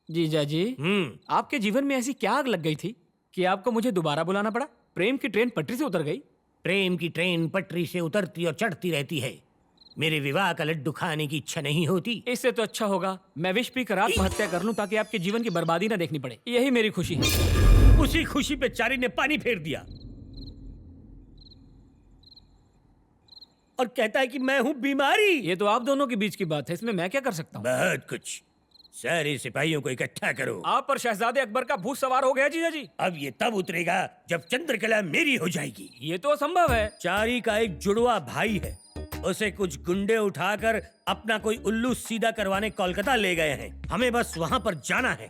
जीजा जी, आपके जीवन में ऐसी क्या आग लग गई थी कि आपको मुझे दोबारा बुलाना पड़ा? प्रेम की ट्रेन पटरी से उतर गई? प्रेम की ट्रेन पटरी से उतरती और चढ़ती रहती है। मेरे विवाह का लड्डू खाने की इच्छा नहीं होती। इससे तो अच्छा होगा मैं विष पीकर आत्महत्या कर लूं ताकि आपके जीवन की बर्बादी ना देखनी पड़े। यही मेरी खुशी है। उसी खुशी पे चारी ने पानी फेर दिया और कहता है कि मैं हूँ बीमारी। ये तो आप दोनों के बीच की बात है, इसमें मैं क्या कर सकता हूँ? बहुत कुछ। सारे सिपाहियों को इकट्ठा करो। आप पर शहजादे अकबर का भूत सवार हो गया जीजा जी। अब ये तब उतरेगा जब चंद्रकला मेरी हो जाएगी। ये तो असंभव है। चारी का एक जुड़वा भाई है, उसे कुछ गुंडे उठाकर अपना कोई उल्लू सीधा करवाने कोलकाता ले गए हैं। हमें बस वहाँ पर जाना है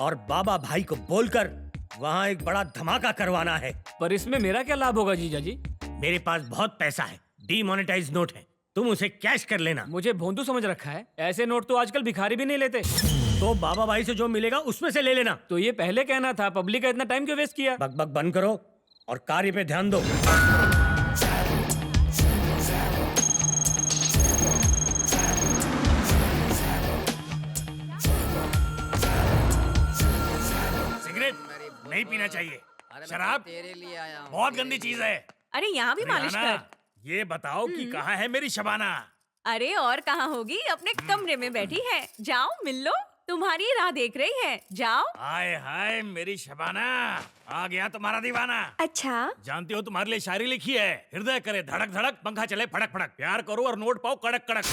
और बाबा भाई को बोलकर वहाँ एक बड़ा धमाका करवाना है। पर इसमें मेरा क्या लाभ होगा जीजा जी? मेरे पास बहुत पैसा है, डीमोनेटाइज नोट है, तुम उसे कैश कर लेना। मुझे भोंदू समझ रखा है? ऐसे नोट तो आजकल भिखारी भी नहीं लेते। तो बाबा भाई से जो मिलेगा उसमें से ले लेना। तो ये पहले कहना था, पब्लिक का इतना टाइम क्यों वेस्ट किया? बक बक बंद करो और कार्य पे ध्यान दो। सिगरेट नहीं पीना चाहिए। शराब तेरे लिए आया हूँ। बहुत गंदी चीज है। अरे यहाँ भी मालिश रिहाना, कर। ये बताओ कि कहाँ है मेरी शबाना? अरे और कहाँ होगी, अपने कमरे में बैठी है। जाओ मिल लो, तुम्हारी राह देख रही है। जाओ। हाय हाय मेरी शबाना, आ गया तुम्हारा दीवाना। अच्छा, जानती हो तुम्हारे लिए शायरी लिखी है। हृदय करे धड़क धड़क, पंखा चले फड़क फड़क, प्यार करो और नोट पाओ कड़क कड़क।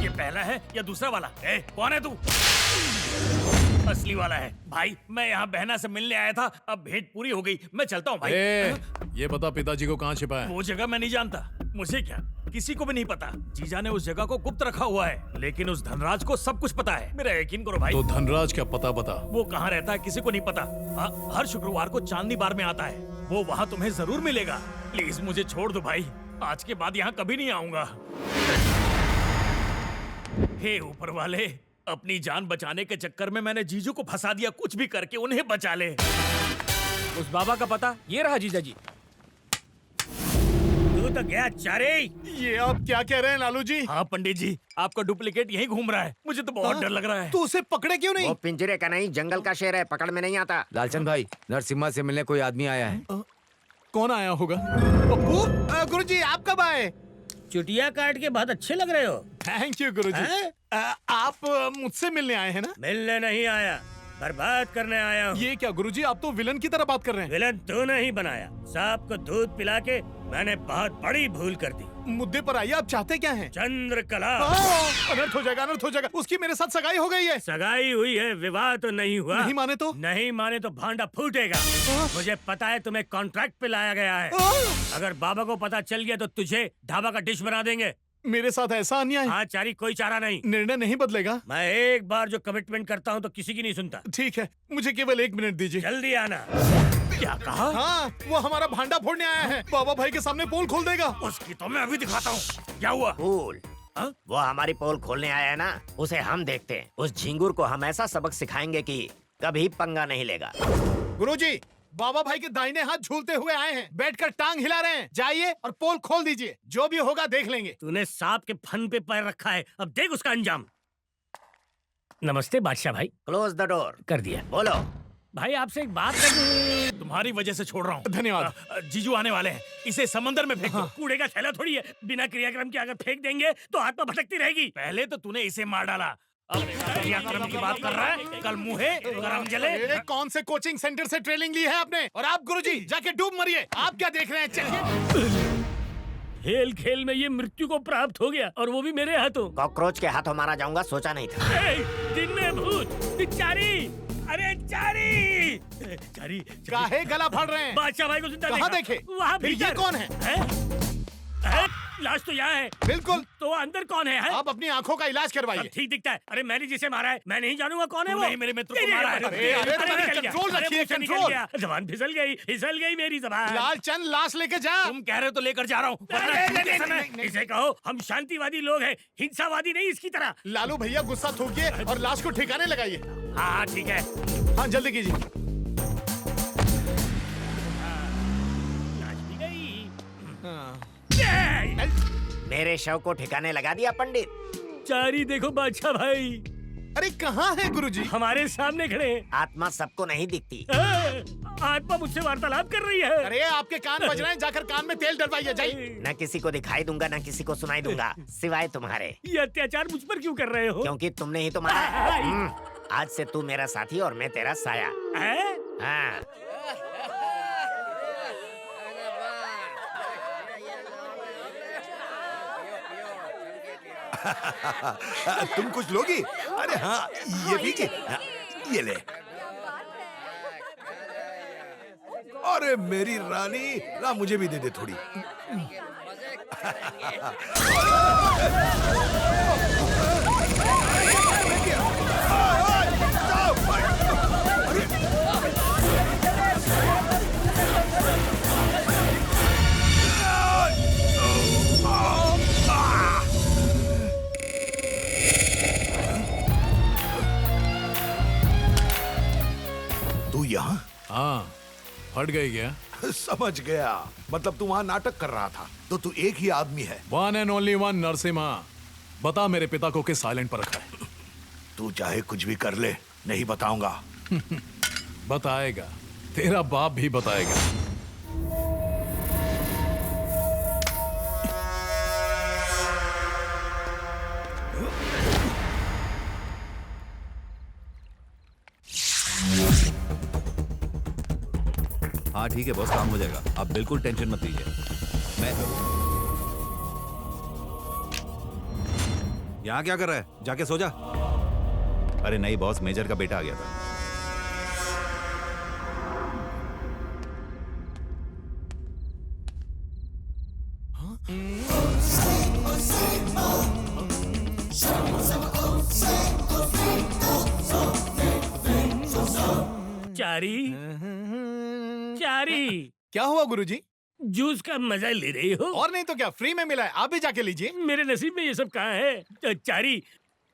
ये पहला है या दूसरा वाला? कौन है तू? असली वाला है भाई। मैं यहाँ बहना से मिलने आया था, अब भेंट पूरी हो गई, मैं चलता हूँ भाई। ये बता पिताजी को कहाँ छिपा है? वो जगह मैं नहीं जानता, मुझे क्या, किसी को भी नहीं पता। जीजा ने उस जगह को गुप्त रखा हुआ है, लेकिन उस धनराज को सब कुछ पता है। मेरा यकीन करो भाई। तो धनराज क्या पता बता? वो कहाँ रहता है किसी को नहीं पता। हर शुक्रवार को चांदनी बार में आता है, वो वहाँ तुम्हें जरूर मिलेगा। प्लीज मुझे छोड़ दो भाई, आज के बाद यहाँ कभी नहीं आऊंगा। हे ऊपर वाले, अपनी जान बचाने के चक्कर में मैंने जीजू को फंसा दिया। कुछ भी करके उन्हें बचा ले। उस बाबा का पता ये रहा जीजा जी। तू तो गया चारे। ये आप क्या कह रहे हैं लालू जी? हाँ पंडित जी, आपका डुप्लीकेट यहीं घूम रहा है। मुझे तो बहुत डर लग रहा है। तो उसे पकड़े क्यों नहीं? वो पिंजरे का नहीं, जंगल का शेर है, पकड़ में नहीं आता। लालचंद भाई, नरसिम्हा से मिलने कोई आदमी आया है। कौन आया होगा? पप्पू, गुरुजी आप कब आए? चुटिया काट के बहुत अच्छे लग रहे हो। थैंक यू गुरुजी। हैं? आप मुझसे मिलने आए हैं ना? मिलने नहीं आया, बर्बाद करने आया हूँ। ये क्या गुरुजी, आप तो विलन की तरह बात कर रहे हैं। विलन तू नहीं बनाया, सांप को दूध पिला के मैंने बहुत बड़ी भूल कर दी। मुद्दे पर आइए, आप चाहते क्या हैं? चंद्रकला। अनर्थ हो जाएगा, अनर्थ हो जाएगा। उसकी मेरे साथ सगाई हो गई है। सगाई हुई है, विवाह तो नहीं हुआ। नहीं माने तो? नहीं माने तो भांडा फूटेगा। मुझे पता है तुम्हें कॉन्ट्रैक्ट पे लाया गया है। अगर बाबा को पता चल गया तो तुझे ढाबा का डिश बना देंगे। मेरे साथ ऐसा अन्याय? हाँ चारी, कोई चारा नहीं। निर्णय नहीं बदलेगा? मैं एक बार जो कमिटमेंट करता हूँ तो किसी की नहीं सुनता। ठीक है, मुझे केवल 1 मिनट दीजिए। जल्दी आना। क्या कहा? हाँ, वो हमारा भांडा फोड़ने आया है। बाबा भाई के सामने पोल खोल देगा। उसकी तो मैं अभी दिखाता हूँ। क्या हुआ? पोल? वो हमारी पोल खोलने आया है ना, उसे हम देखते हैं। उस झिंगुर को हम ऐसा सबक सिखाएंगे कि कभी पंगा नहीं लेगा। गुरुजी, बाबा भाई के दाहिने हाथ झूलते हुए आए हैं, बैठकर टांग हिला रहे हैं। जाइए और पोल खोल दीजिए, जो भी होगा देख लेंगे। तूने सांप के फन पे पैर रखा है, अब देख उसका अंजाम। नमस्ते बादशाह भाई। Close the door. कर दिया। बोलो। भाई आपसे एक बात करनी। तुम्हारी वजह से छोड़ रहा हूँ। धन्यवाद। जीजू आने वाले हैं, इसे समंदर में फेंक दो। कूड़े का थैला थोड़ी है, बिना क्रियाक्रम के अगर फेंक देंगे तो आत्मा भटकती रहेगी। पहले तो तूने इसे मार डाला, अब क्रियाक्रम की बात कर रहा है। कल मुँहे गरम जले। कौन से कोचिंग सेंटर से ट्रेनिंग ली है आपने? और आप गुरुजी जाके डूब मरिए। आप क्या देख रहे हैं? चलिए। खेल खेल में ये मृत्यु को प्राप्त हो गया, और वो भी मेरे हाथों। कॉकरोच के हाथों मारा जाऊंगा सोचा नहीं था। दिन में भूत। चारी, अरे चारी, चारी, काहे गला फाड़ रहे हैं? बादशाह भाई को जिंदा कहाँ देखा। देखे? वहाँ फिर ये भीतर। कौन है? लाश तो यहाँ है। बिल्कुल। तो अंदर कौन है? आप अपनी आंखों का इलाज करवाइए। ठीक दिखता है। अरे मैंने जिसे मारा है, मैं नहीं जानूंगा कौन है वो। नहीं, मेरे मित्र को मारा है। कंट्रोल रखिए, कंट्रोल। जबान फिसल गई मेरी जबान। लालचंद, लाश लेके जा। तुम कह रहे हो तो लेकर जा रहा हूँ। इसे कहो हम शांतिवादी लोग हैं, हिंसावादी नहीं इसकी तरह। लालू भैया गुस्सा थूकिए और लाश को ठिकाने लगाइए। हाँ ठीक है। हाँ जल्दी कीजिए। लाश भी गई। हाँ। मेरे शव को ठिकाने लगा दिया पंडित। चारी देखो बादशाह भाई, अरे कहाँ है गुरुजी? हमारे सामने खड़े हैं। आत्मा सबको नहीं दिखती। आत्मा मुझसे वार्तालाप कर रही है। अरे आपके कान बज रहे हैं, जाकर कान में तेल डलवाइए, जाइए। न किसी को दिखाई दूंगा न किसी को सुनाई दूंगा, सिवाय तुम्हारे, ये अत्याचार मुझ पर क्यों कर रहे हो? क्योंकि तुमने ही तो मारा है। आज से तू मेरा साथी और मैं तेरा साया। हैं? हाँ। तुम कुछ लोगी? अरे हाँ, ये पीजिए। हाँ, ये ले। अरे मेरी रानी, ला मुझे भी दे दे थोड़ी। तू यहाँ? हाँ, फट गई क्या? समझ गया, मतलब तू वहाँ नाटक कर रहा था। तो तू एक ही आदमी है। One and only one Narasimha. बता मेरे पिता को किस साइलेंट पर रखा है? तू चाहे कुछ भी कर ले, नहीं बताऊंगा। बताएगा, तेरा बाप भी बताएगा। हाँ ठीक है बॉस, काम हो जाएगा, आप बिल्कुल टेंशन मत लीजिए। मैं यहाँ क्या कर रहा है? जाके सो जा। अरे नहीं बॉस, मेजर का बेटा आ गया था। चारी, चारी, क्या हुआ गुरुजी? जूस का मजा ले रही हो? और नहीं तो क्या, फ्री में मिला है, आप भी जाके लीजिए। मेरे नसीब में ये सब कहाँ है? चारी,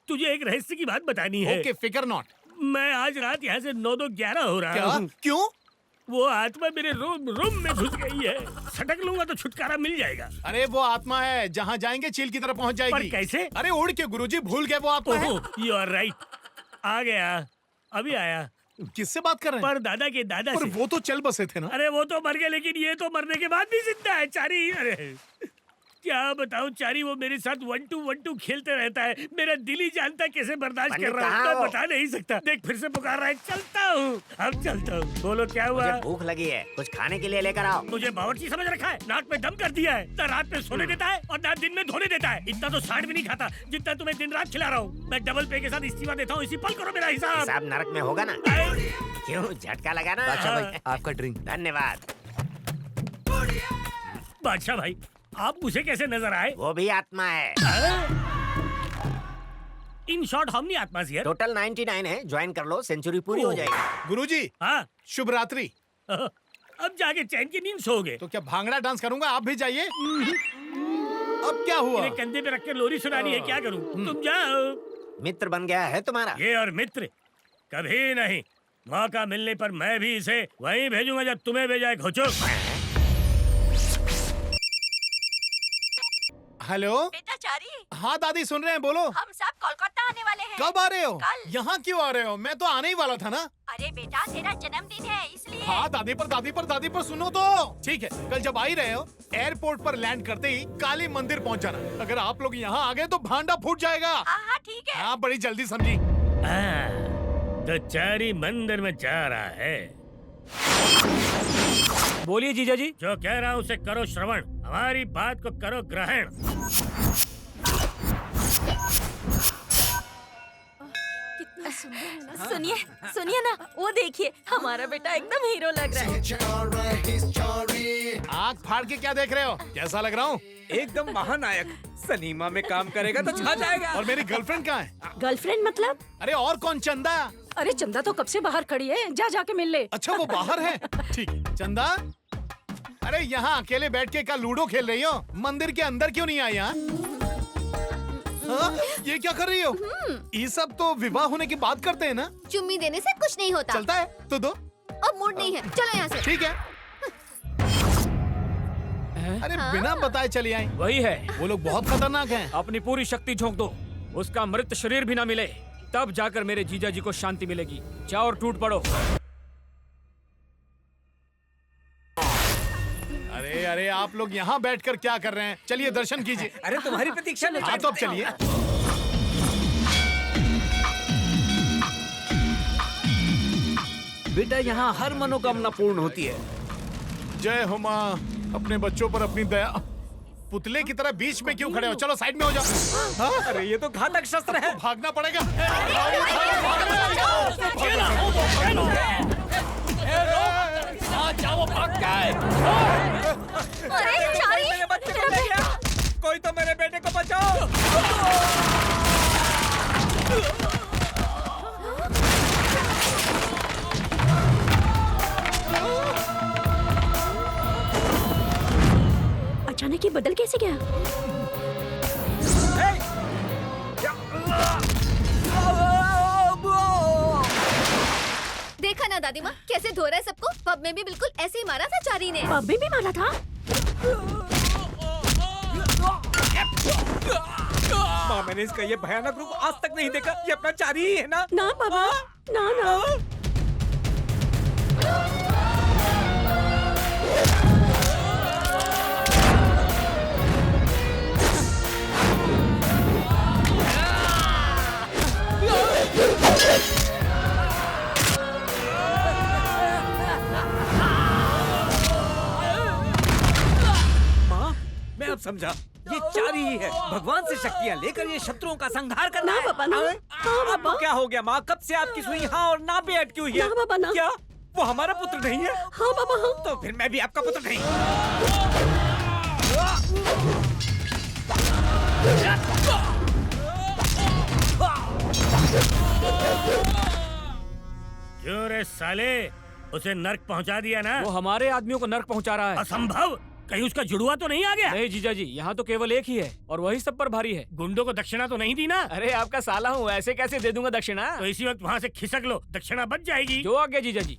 तुझे एक रहस्य की बात बतानी है। ओके, फिकर नॉट। मैं आज रात यहाँ से 9-11 हो रहा क्या? हूँ। क्यों? वो आत्मा मेरे रूम में घुस गई है। सटक लूंगा तो छुटकारा मिल जाएगा। अरे वो आत्मा है, जहाँ जाएंगे चील की तरह पहुँच जाएगी। पर कैसे? अरे उड़ के गुरुजी, भूल गए वो आत्मा है। यू आर राइट, आ गया, अभी आया। किससे बात कर रहे हैं? पर दादा के दादा पर से। वो तो चल बसे थे ना। अरे वो तो मर गए, लेकिन ये तो मरने के बाद भी जिंदा है चारी। अरे क्या बताऊं चारी, वो मेरे साथ 1-2 खेलते रहता है। मेरा दिल ही जानता कैसे बर्दाश्त कर रहा हूँ, मैं बता नहीं सकता। देख फिर से पुकार रहा है, चलता हूँ, अब चलता हूँ। बोलो क्या हुआ? मुझे भूख लगी है, कुछ खाने के लिए लेकर आओ। मुझे बावर्ची समझ रखा है, नाक में दम कर दिया है। ना रात में सोने देता है और ना दिन में धोने देता है। इतना तो साठ भी नहीं खाता जितना तुम्हें दिन रात खिला रहा हूँ। मैं डबल पे के साथ इस्तीफा देता हूँ, इसी पल करो मेरा हिसाब। हिसाब नरक में होगा ना। क्यों, झटका लगा ना? बादशाह भाई, आपका ड्रिंक। धन्यवाद। बादशाह भाई, आप मुझे कैसे नजर आए? वो भी आत्मा है। इन शॉर्ट हम नहीं आत्मा से। टोटल 99 है, ज्वाइन कर लो, सेंचुरी पूरी हो जाएगी। गुरुजी, हाँ, शुभ रात्रि। अब जाके चैन की नींद सोओगे। तो क्या भांगड़ा डांस करूंगा, आप भी जाइए। अब क्या हुआ? मेरे कंधे पे रख के लोरी सुनानी है, क्या करूं? तुम जाओ। मित्र बन गया है तुम्हारा। ये और मित्र कभी नहीं। मौका मिलने पर मैं भी इसे वहीं भेजूंगा जब तुम्हें भेजा है। घोचो। हेलो बेटा चारी, हाँ दादी सुन रहे हैं, बोलो। हम सब कोलकाता आने वाले हैं। कब आ रहे हो? कल। यहाँ क्यों आ रहे हो? मैं तो आने ही वाला था ना। अरे बेटा, तेरा जन्मदिन है इसलिए। हाँ, दादी पर सुनो तो। ठीक है, कल जब आ ही रहे हो, एयरपोर्ट पर लैंड करते ही काली मंदिर पहुँच जाना। अगर आप लोग यहाँ आ गए तो भांडा फूट जाएगा। हाँ ठीक है। हाँ, बड़ी जल्दी समझी। तो चारी मंदिर में जा रहा है। बोलिए जीजा जी। जो कह रहा हूँ उसे करो श्रवण, हमारी बात को करो ग्रहण। कितना सुंदर है ना। सुनिए सुनिए ना, वो देखिए, हमारा बेटा एकदम हीरो लग रहा है। आँख फाड़ के क्या देख रहे हो? कैसा लग रहा हूँ? एकदम महानायक। सनीमा में काम करेगा तो छा जाएगा। और मेरी गर्लफ्रेंड कहाँ है? गर्लफ्रेंड मतलब? अरे और कौन, चंदा? अरे चंदा तो कब से बाहर खड़ी है, जा जाके मिल ले। अच्छा, वो बाहर है। ठीक है, चंदा। अरे यहाँ अकेले बैठ के क्या लूडो खेल रही हो? मंदिर के अंदर क्यों नहीं आई? यहाँ ये क्या कर रही हो? ये सब तो विवाह होने की बात करते हैं ना। चुम्मी देने से कुछ नहीं होता। चलता है तो दो। अब मूड नहीं है, चलो यहाँ से। ठीक है। अरे बिना बताए चली आई। वही है। वो लोग बहुत खतरनाक हैं। अपनी पूरी शक्ति झोंक दो, उसका मृत शरीर भी ना मिले, तब जाकर मेरे जीजा जी को शांति मिलेगी। जाओ और टूट पड़ो। अरे अरे आप लोग यहाँ बैठकर क्या कर रहे हैं? चलिए दर्शन कीजिए। अरे तुम्हारी प्रतीक्षा में हाँ तो अब चलिए। बेटा यहाँ हर मनोकामना पूर्ण होती है। जय हो माँ, अपने बच्चों पर अपनी दया। पुतले की तरह बीच में क्यों खड़े हो? चलो साइड में हो जाओ। हाँ? अरे ये तो घातक शस्त्र है। भागना पड़ेगा। जाओ भाग गए। अरे चारी, मेरे बच्चे को ले गया। कोई तो मेरे बेटे को बचाओ। अचानक ये बदल कैसे गया? देखा ना दादी माँ कैसे धो रहा है सबको। पब में भी बिल्कुल ऐसे ही मारा था चारी ने। पब में भी मारा था? माँ मैंने इसका ये भयानक रूप आज तक नहीं देखा। ये अपना चारी ही है ना? ना बाबा, ना ना। मैं अब समझा, ये चारी ही है। भगवान से शक्तियाँ लेकर ये शत्रुओं का संहार करना ना है। बाबा, ना। अरे, हाँ बाबा। आपको क्या हो गया माँ? कब से आपकी सुई हाँ और ना पे अटकी हुई है? ना बाबा, ना। क्या वो हमारा पुत्र नहीं है? हाँ बाबा, हाँ। तो फिर मैं भी आपका पुत्र नहीं। क्यों रे साले, उसे नर्क पहुंचा दिया ना? वो हमारे आदमियों को नर्क पहुंचा रहा है। असंभव, कहीं उसका जुड़वा तो नहीं आ गया? नहीं जीजा जी, यहाँ तो केवल एक ही है और वही सब पर भारी है। गुंडों को दक्षिणा तो नहीं दी ना? अरे आपका साला हूँ, ऐसे कैसे दे दूंगा दक्षिणा? तो इसी वक्त वहाँ से खिसक लो, दक्षिणा बच जाएगी। जो आ गया जीजा जी।